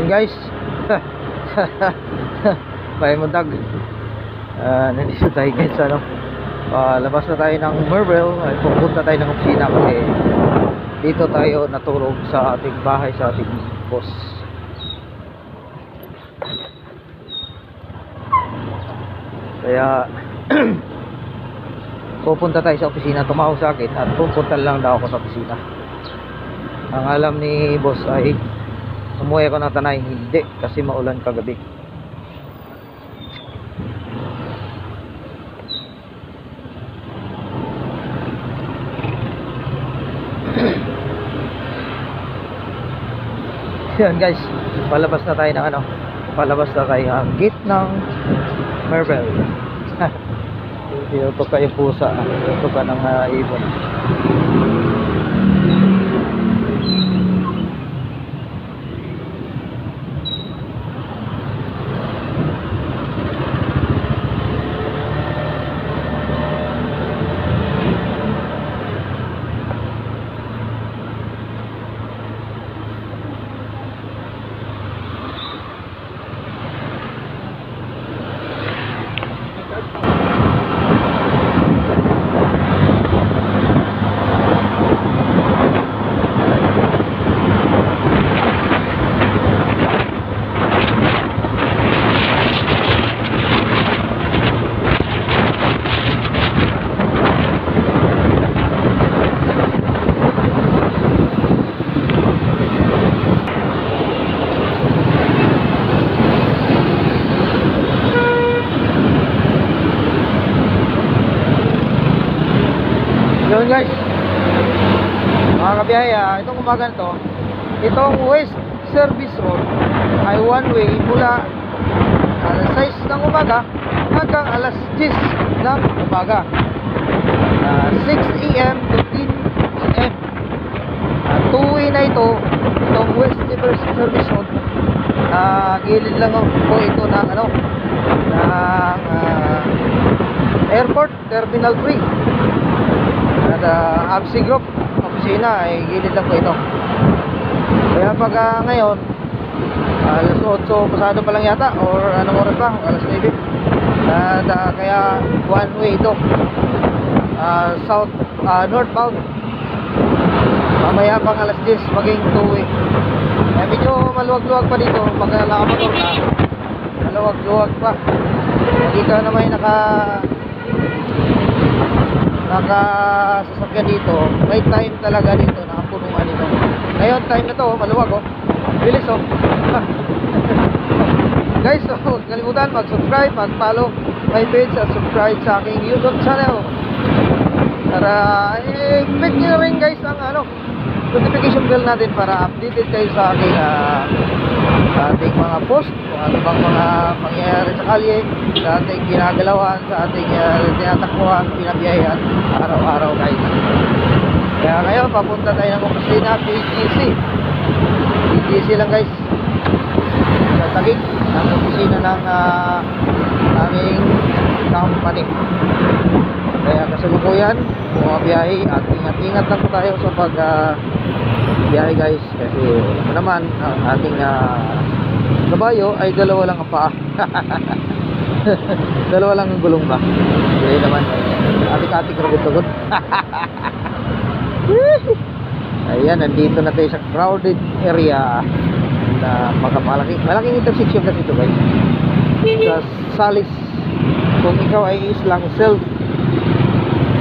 Yun guys. May mundag. Nandito tayo guys, ano, labas na tayo ng Marvel. Ay, pupunta tayo ng opisina kasi dito tayo natulog sa ating bahay, sa ating boss. Kaya pupunta tayo sa opisina. Tumawag sa akin at pupunta lang daw ako sa opisina. Ang alam ni boss ay umuwi ako ng Tanay. Hindi, kasi maulan kagabi. Yan guys, palabas na tayo ng ano, palabas na tayo ang gate ng Marvel. Tinutok ka yung pusa, tinutok ka ng ibon. Yun guys, mga kabiyaya, itong umaga na to, itong West Service Road ay one way mula alas 6 ng umaga hanggang alas 10 ng umaga, 6 AM to 10 AM. Two way na ito, itong West Service Road. Gilid lang po ito ng ano, ng Airport Terminal 3 at ABSI Group opisina ay gilid lang po ito. Kaya pag ngayon alas 8 pasado pa lang yata, or anong oras pa, alas 9, at kaya one way ito, south, northbound. Mamaya pang alas 10 maging two way. Kaya medyo maluwag-luwag pa dito pag nakamotor ka, maluwag-luwag pa. Hindi ka naman nakasasakyan dito, may time talaga dito, nakapunuan dito. Ngayon time na to, maluwag oh, bilis oh. Guys, huwag kalimutan mag-subscribe, mag-follow my page at subscribe sa aking YouTube channel para i-click nyo rin guys ang ano, notification bell natin para updated kayo sa aking ating mga post, kung ano bang mga pangyayari sa kalye, sa ating ginagalawan, sa ating tinatakbuhan, pinabiyayan araw-araw guys. Kaya ngayon papunta tayo ng opisina, PGC lang guys, sa Taguig, ng opisina ng aming company. Kaya kasalukuyan bumabiyahe at ingat-ingat lang po tayo sa pag biyahe guys, kasi naman ang ating kabayo ay dalawa lang ang paa. Dalawa lang ang gulong ba, hindi naman ating rugod-rugod. Ayan, nandito na tayo sa crowded area na malaking intersection kasi ito guys, sa Salis. Kung ikaw ay islang self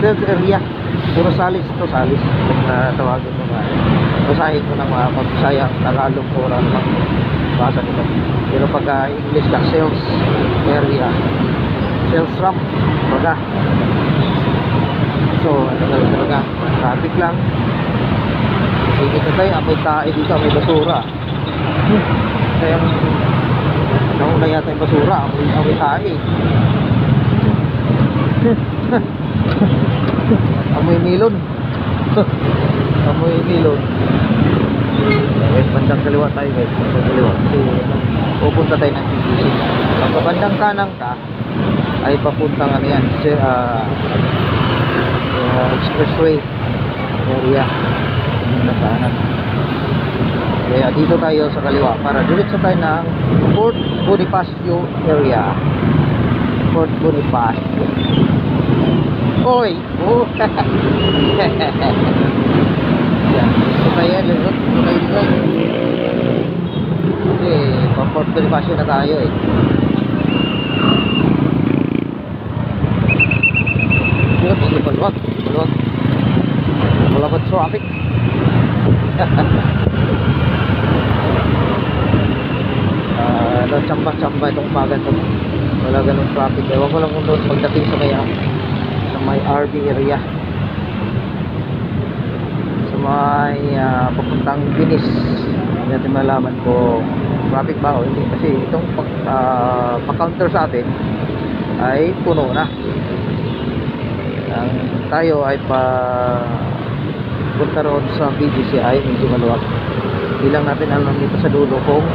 area, puro Salis ito, Salis kung tawagin mo nga, basahin ko ng mga Bisaya, Tagalog o anumang basa nito. Pero pagka English lang, sales area, sales ramp baga. So ano talaga, traffic lang. Dito tayo, amoy tae dito, may basura. Kaya nauna yata yung basura, amoy tae. Amoy milon. Amoy milon. Guys, bandang kaliwa tayo guys, bandang kaliwa. So, pupunta tayo ng PGC. Pag bandang kanang ka ay papuntang ano yan, expressway area. Yung nakanan. Kaya dito tayo sa kaliwa para diretso tayo ng Fort Bonifacio area. Fort Bonifacio. Oy! Oh! Yan. So tayo, lulot. So tayo dito. Okay, pa Fort Bonifacio na tayo eh. Dito, hindi maluwag. Maluwag. Wala ba traffic? Tsamba-tsamba itong umaga to. Wala ganun traffic. Ewan ko lang kung doon pagdating sa may RV area, sa may papuntang Venice, hindi natin malaman kung traffic ba o hindi, kasi itong pa-counter sa atin ay puno na. Tayo ay punta roon sa BGC ay medyo maluwag. Bilang natin alam dito sa dulo kung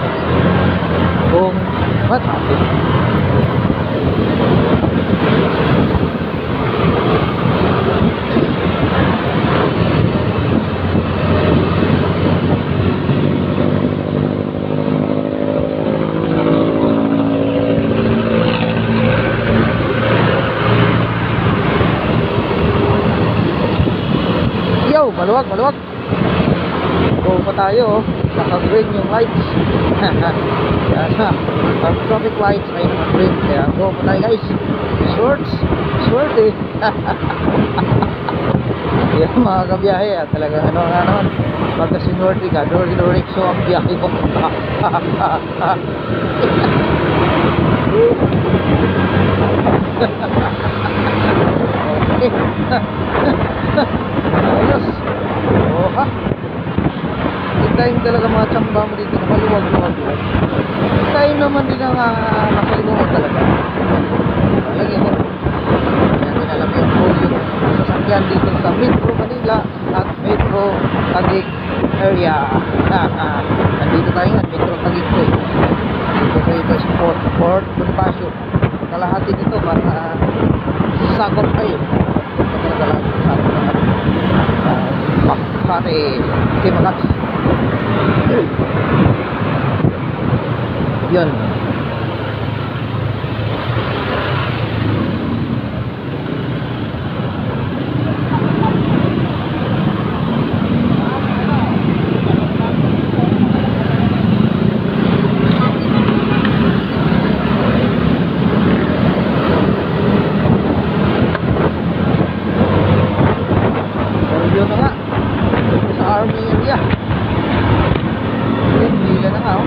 traffic. Yo, maluwag. Go pa tayo, naka-green yung lights. Ang traffic lights ay naka-green, kaya go pa tayo guys. Swerte. Yan mga kabiyahe, talaga ano nga naman, pagka sinwerte ka, direkso ang biyahe mo. Okay. Ayos. Oh ha. Tayo talaga mga tsamba mo dito na maluwag. Tayo naman din ang nakalimutan talaga. Lagi mo. Yan din alam yung volume ng sasakyan dito sa Metro Manila at Metro Taguig area. Nandito tayo nga, Metro Taguig ko eh. Dito tayo sa Fort Bonifacio. Kalahati dito para sakop tayo. Sakop naman. Makati Timagat. Yun. Yun na nga. Sa army area. Pila na nga oh.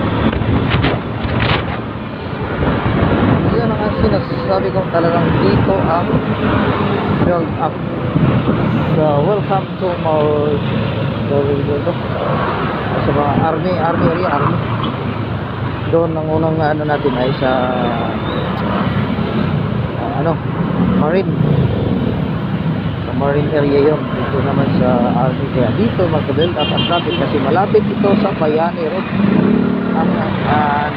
Yan ang sinasabi ko talagang dito ang build up. So welcome to our sa mga army area. Doon ang unang ano natin ay sa marine. Sa marine area yun. Dito naman sa army, kaya dito mag-build up ang traffic kasi malapit ito sa Bayani Road. Ang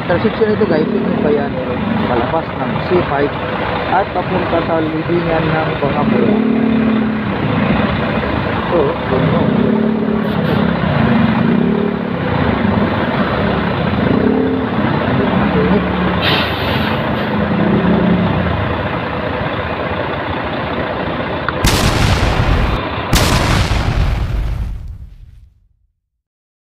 intersection nito guys, yung Bayani Road, palabas ng C5 at papunta sa libingan ng Bangapuya. So,